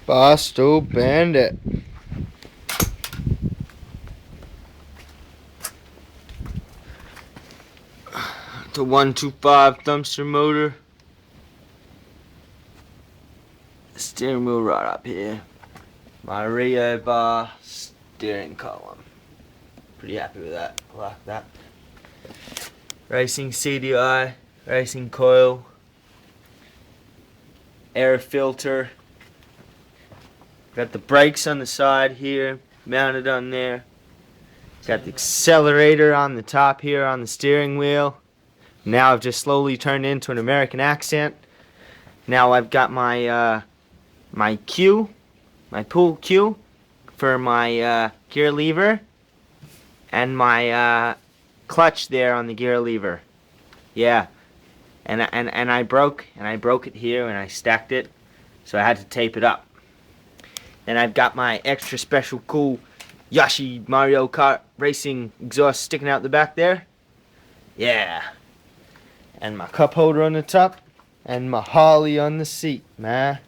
Barstool Bandit. The 125 thumpstar motor. Steering wheel right up here. My Rio bar steering column. Pretty happy with that. I like that. Racing CDI, racing coil, air filter. Got the brakes on the side here, mounted on there. Got the accelerator on the top here on the steering wheel. Now I've just slowly turned into an American accent. Now I've got my my cue, my pull cue for my gear lever, and my clutch there on the gear lever. Yeah, and I broke it here and I stacked it, so I had to tape it up. And I've got my extra special cool Yoshi Mario Kart racing exhaust sticking out the back there. Yeah, and my cup holder on the top, and my Harley on the seat, man.